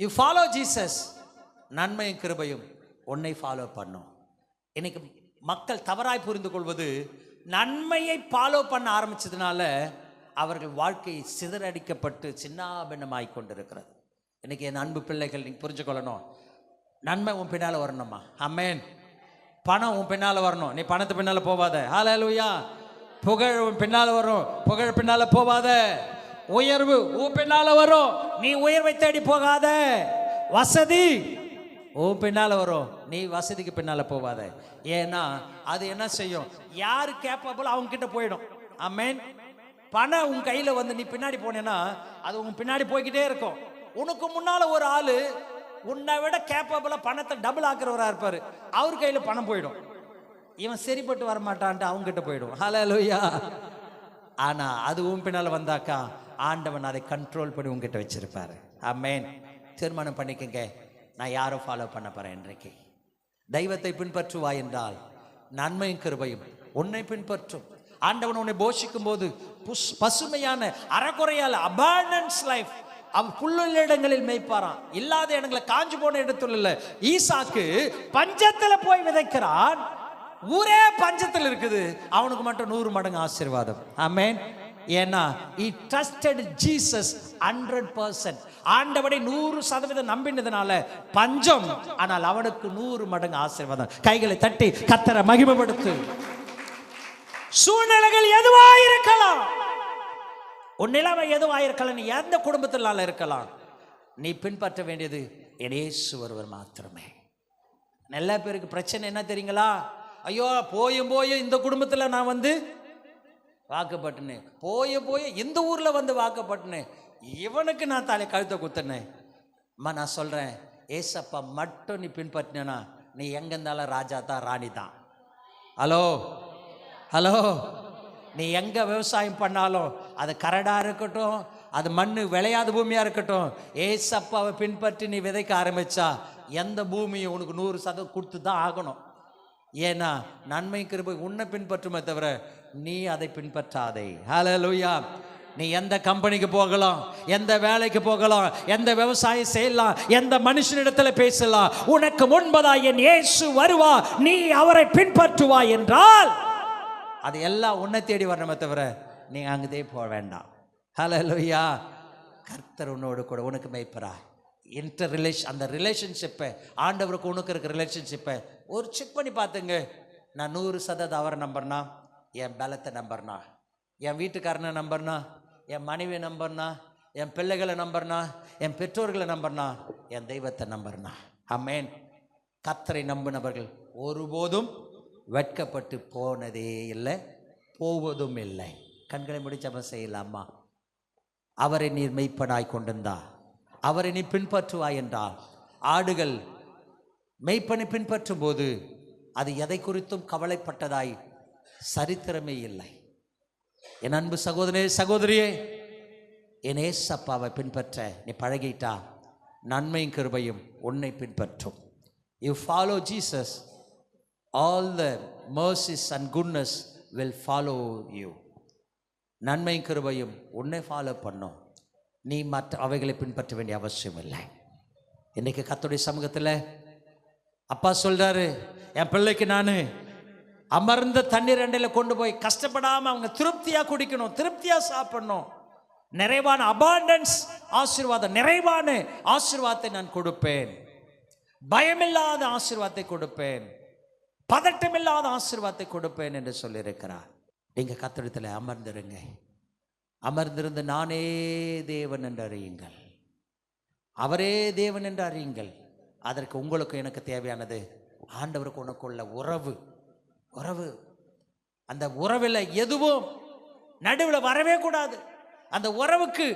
யூ ஃபாலோ ஜீசஸ், நன்மையும் கிருபையும் உன்னை ஃபாலோ பண்ணும். இன்னைக்கு மக்கள் தவறாய் புரிந்து கொள்வது, நன்மையை ஃபாலோ பண்ண ஆரம்பிச்சதுனால அவர்கள் வாழ்க்கை சிதறடிக்கப்பட்டு சின்னாபின்னமாய் கொண்டிருக்கிறது. இன்னைக்கு என் அன்பு பிள்ளைகள் நீங்க புரிஞ்சுக்கொள்ளணும், நன்மை உன் பின்னால் வரணுமா? ஆமென். பணம் உன் பின்னால் வரணும், நீ பணத்து பின்னால் போவாத. ஹல்லேலூயா. புகழ் உன் பின்னால் வரும், புகழ் பின்னால் போவாத. உயர்வு உன் பின்னால் வரும், நீ உயர்வை தேடி போகாத. வசதி உன் பின்னால் வரும், நீ வசதிக்கு பின்னால் போவாத. ஏன்னா அது என்ன செய்யும்? யாரு கேப்பபிள் அவங்க கிட்ட போயிடும். ஆமென். பணம் உன் கையில் வந்து நீ பின்னாடி போனேன்னா அது உன் பின்னாடி போய்கிட்டே இருக்கும். உனக்கு முன்னால ஒரு ஆளு உன்னை விட கேப்பபிளாக பணத்தை டபுள் ஆக்குறவராக இருப்பார், அவர் கையில் பணம் போயிடும். இவன் சரிப்பட்டு வரமாட்டான்ட்டு அவங்க கிட்ட போயிடும். ஹல்லேலூயா. ஆனால் அது உன் பின்னால் வந்தாக்கா ஆண்டவன் அதை கண்ட்ரோல் பண்ணி உங்ககிட்ட வச்சிருப்பாரு. ஆமென். தீர்மானம் பண்ணிக்கங்க, நான் யாரை ஃபாலோ பண்ண போறேன் இன்றைக்கு. தெய்வத்தை பின்பற்றுவா என்றால் நன்மையும் கிருபையும் உன்னை பின்பற்றும். ஆண்டவன் உன்னை போஷிக்கும் போது பசுமையான அறக்குறையால் அபாண்டன்ஸ் லைஃப், அவன் புல்லுள்ள இடங்களில் மேய்ப்பாரான், இல்லாத இடங்களை காஞ்சு போன இடத்துல இல்ல. ஈசாக்கு பஞ்சத்துல போய் விதைக்கிறான், ஊரே பஞ்சத்தில் இருக்குது, அவனுக்கு மட்டும் 100 மடங்கு ஆசீர்வாதம். ஆமென். ஏன்னா he trusted Jesus 100%. ஆண்டவரை 100% நம்பினதுனால பஞ்சம், ஆனால் அவனுக்கு 100 மடங்கு ஆசீர்வாதம். கைகளை தட்டி கர்த்தரை மகிமைப்படுத்து. சூழ்நிலைகள் எதுவாயிருக்கலாம், உன் நிலைமை எதுவாயிருக்கலாம், நீ எந்த குடும்பத்தினால இருக்கலாம், நீ பின்பற்ற வேண்டியது இயேசு ஒருவர் மாத்திரமே. நல்ல பேருக்கு பிரச்சனை என்ன தெரியுங்களா? ஐயோ போயும் இந்த குடும்பத்தில் நான் வந்து வாக்கப்பட்டினேன், போய் இந்த ஊரில் வந்து வாக்கப்பட்டினேன், இவனுக்கு நான் தலை கழுத்தை குத்தினேன். அம்மா நான் சொல்கிறேன், ஏசப்பா மட்டும் நீ பின்பற்றினா நீ எங்கே இருந்தாலும் ராஜா தான், ராணி தான். ஹலோ ஹலோ, நீ எங்கே விவசாயம் பண்ணாலும், அது கரடாக இருக்கட்டும், அது மண் விளையாத பூமியாக இருக்கட்டும், ஏசப்பாவை பின்பற்றி நீ விதைக்க ஆரம்பித்தா எந்த பூமியும் உனக்கு 100% கொடுத்து தான் ஆகணும். ஏன்னா நன்மை கிருபை உன்னை பின்பற்றுமே தவிர நீ அதை பின்பற்றாதே. ஹல்லேலூயா. நீ எந்த கம்பெனிக்கு போகலாம், எந்த வேலைக்கு போகலாம், எந்த விவசாயம் செய்யலாம், எந்த மனுஷனிடத்தில் பேசலாம், உனக்கு முன்பதாய் என் இயேசு வருவா, நீ அவரை பின்பற்றுவா என்றால் அது எல்லாம் உன்னை தேடி வரணுமே தவிர நீ அங்கதே போக வேண்டாம். ஹல்லேலூயா. கர்த்தர் உன்னோடு கூட, உனக்கு மேய்ப்பரா. அந்த ரிலேஷன்ஷிப்பை, ஆண்டவருக்கு உனக்கு இருக்க ரிலேஷன்ஷிப்பை ஒரு செக் பண்ணி பார்த்துங்க. நான் 100% அவரை நம்பர்னா, என் பலத்தை நம்பர்னா, என் வீட்டுக்காரனை நம்பர்னா, என் மனைவியை நம்பர்னா, என் பிள்ளைகளை நம்பர்னா, என் பெற்றோர்களை நம்பர்னா, என் தெய்வத்தை நம்பர்னா. ஆமென். கர்த்தரை நம்பினவர்கள் ஒருபோதும் வெட்கப்பட்டு போனதே இல்லை, போவதும் இல்லை. கண்களை முடிச்சவ செய்யலாமா? அவரை நீர் மெய்ப்பனாய் கொண்டிருந்தா, அவரை நீ பின்பற்றுவாய் என்றால், ஆடுகள் மெய்ப்பனை பின்பற்றும் போது அது எதை குறித்தும் கவலைப்பட்டதாய் சரித்திரமே இல்லை. என் அன்பு சகோதரே சகோதரியே, என் ஏசப்பாவை பின்பற்ற நீ பழகிட்டா நன்மையும் கிருபையும் உன்னை பின்பற்றும். You follow Jesus, all the mercies and goodness will follow you. நன்மையும் கிருபையும் உன்னை ஃபாலோ பண்ணும். நீ மற்ற அவைகளை பின்பற்ற வேண்டிய அவசியம் இல்லை. இன்னைக்கு கர்த்தருடைய சமூகத்தில் அப்பா சொல்றாரு, என் பிள்ளைக்கு நான் அமர்ந்த தண்ணீர் அண்டையில் கொண்டு போய் கஷ்டப்படாமல் அவங்க திருப்தியாக குடிக்கணும், திருப்தியாக சாப்பிடணும், நிறைவான அபாண்டன்ஸ் ஆசீர்வாதம், நிறைவான ஆசீர்வாதத்தை நான் கொடுப்பேன், பயமில்லாத ஆசீர்வாதத்தை கொடுப்பேன், பதட்டமில்லாத ஆசீர்வாதத்தை கொடுப்பேன் என்று சொல்லியிருக்கிறார். நீங்கள் கர்த்தரிடத்தில் அமர்ந்திருங்க. அமர்ந்திருந்து நானே தேவன் என்று அறியுங்கள், அவரே தேவன் என்று அறியுங்கள். அதற்கு உங்களுக்கு எனக்கு தேவையானது ஆண்டவருக்கு உனக்குள்ள உறவு. அந்த உறவில் எதுவும் நடுவில் வரவே கூடாது. அந்த உறவுக்கு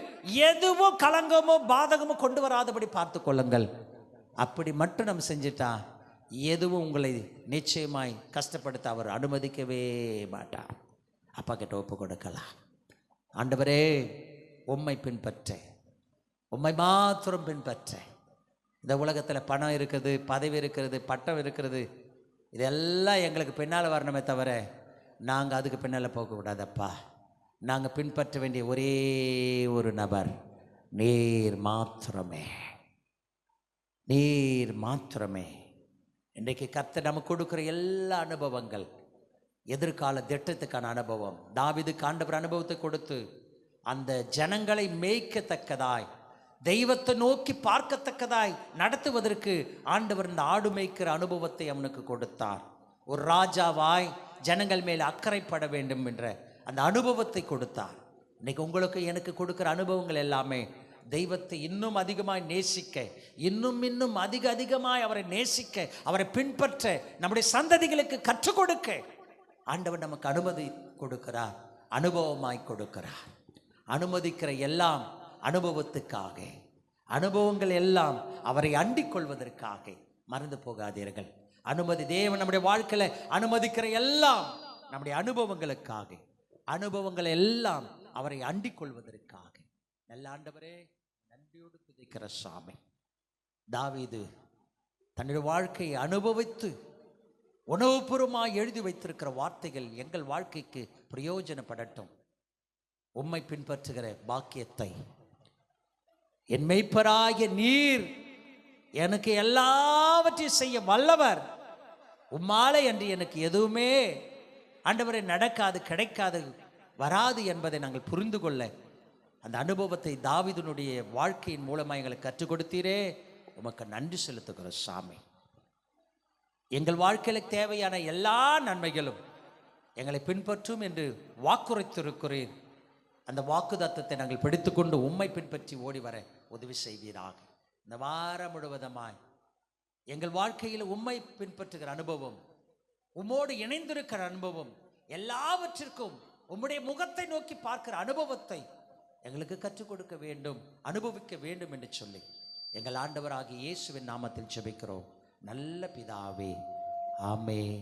எதுவும் களங்கமோ பாதகமோ கொண்டு வராதபடி பார்த்து கொள்ளுங்கள். அப்படி மட்டும் நம்ம செஞ்சிட்டா எதுவும் உங்களை நிச்சயமாய் கஷ்டப்படுத்த அவர் அனுமதிக்கவே மாட்டார். அப்பா கிட்ட ஒப்பு கொடுக்கலாம். ஆண்டவரே, உம்மை பின்பற்ற, உம்மை மாத்திரம் பின்பற்ற. இந்த உலகத்தில் பணம் இருக்குது, பதவி இருக்கிறது, பட்டம் இருக்கிறது, இதெல்லாம் எங்களுக்கு பின்னால் வரணுமே தவிர நாங்கள் அதுக்கு பின்னால் போகக்கூடாதப்பா. நாங்கள் பின்பற்ற வேண்டிய ஒரே ஒரு நபர் நீர் மாத்திரமே, நீர் மாத்திரமே. இன்றைக்கு கர்த்தர் நமக்கு கொடுக்குற எல்லா அனுபவங்கள் எதிர்கால திட்டத்துக்கான அனுபவம். தாவீதுக்கு ஆண்டவர் அனுபவத்தை கொடுத்து அந்த ஜனங்களை மேய்க்கத்தக்கதாய், தெய்வத்தை நோக்கி பார்க்கத்தக்கதாய் நடத்துவதற்கு ஆண்டவர் இந்த ஆடு மேய்க்கிற அனுபவத்தை அவனுக்கு கொடுத்தார். ஒரு ராஜாவாய் ஜனங்கள் மேல் அக்கறைப்பட வேண்டும் என்ற அந்த அனுபவத்தை கொடுத்தார். இன்னைக்கு உங்களுக்கு எனக்கு கொடுக்குற அனுபவங்கள் எல்லாமே தெய்வத்தை இன்னும் அதிகமாய் நேசிக்க, இன்னும் அதிகமாய் அவரை நேசிக்க, அவரை பின்பற்ற, நம்முடைய சந்ததிகளுக்கு கற்றுக் கொடுக்க ஆண்டவர் நமக்கு அனுமதி கொடுக்கிறார், அனுபவமாய் கொடுக்கிறார். அனுமதிக்கிற எல்லாம் அனுபவத்துக்காக, அனுபவங்கள் எல்லாம் அவரை அண்டிக் கொள்வதற்காக. மறந்து போகாதீர்கள், அனுமதி தேவன் நம்முடைய வாழ்க்கையில அனுமதிக்கிற எல்லாம் நம்முடைய அனுபவங்களுக்காக, அனுபவங்கள் எல்லாம் அவரை அண்டிக் கொள்வதற்காக. நல்ல ஆண்டவரே, நன்றியோடு துதிக்கிற சாமி. தாவீது தன்னுடைய வாழ்க்கையை அனுபவித்து உணவுபூர்வமாக எழுதி வைத்திருக்கிற வார்த்தைகள் எங்கள் வாழ்க்கைக்கு பிரயோஜனப்படட்டும். உம்மை பின்பற்றுகிற பாக்கியத்தை, என் மெய்ப்பராகிய நீர் எனக்கு எல்லாவற்றையும் செய்ய வல்லவர், உம்மாலே அன்றி எனக்கு எதுவுமே ஆண்டவரே நடக்காது, கிடைக்காது, வராது என்பதை நாங்கள் புரிந்து கொள்ள அந்த அனுபவத்தை தாவீதுனுடைய வாழ்க்கையின் மூலமாக எங்களுக்கு கற்றுக் கொடுத்தீரே, உமக்கு நன்றி செலுத்துகிறோம் சாமி. எங்கள் வாழ்க்கையில் தேவையான எல்லா நன்மைகளும் எங்களை பின்பற்றும் என்று வாக்குரைத்திருக்கிறீர். அந்த வாக்குதத்தத்தை நாங்கள் பிடித்துக்கொண்டு உம்மை பின்பற்றி ஓடி வர உதவி செய்வீராக. இந்த வாரம் முழுவதுமாய் எங்கள் வாழ்க்கையில் உம்மை பின்பற்றுகிற அனுபவம், உம்மோடு இணைந்திருக்கிற அனுபவம், எல்லாவற்றிற்கும் உம்முடைய முகத்தை நோக்கி பார்க்கிற அனுபவத்தை எங்களுக்கு கற்றுக் கொடுக்க வேண்டும், அனுபவிக்க வேண்டும் என்று சொல்லி எங்கள் ஆண்டவராகிய இயேசுவின் நாமத்தில் ஜெபிக்கிறோம் நல்ல பிதாவே, ஆமென்.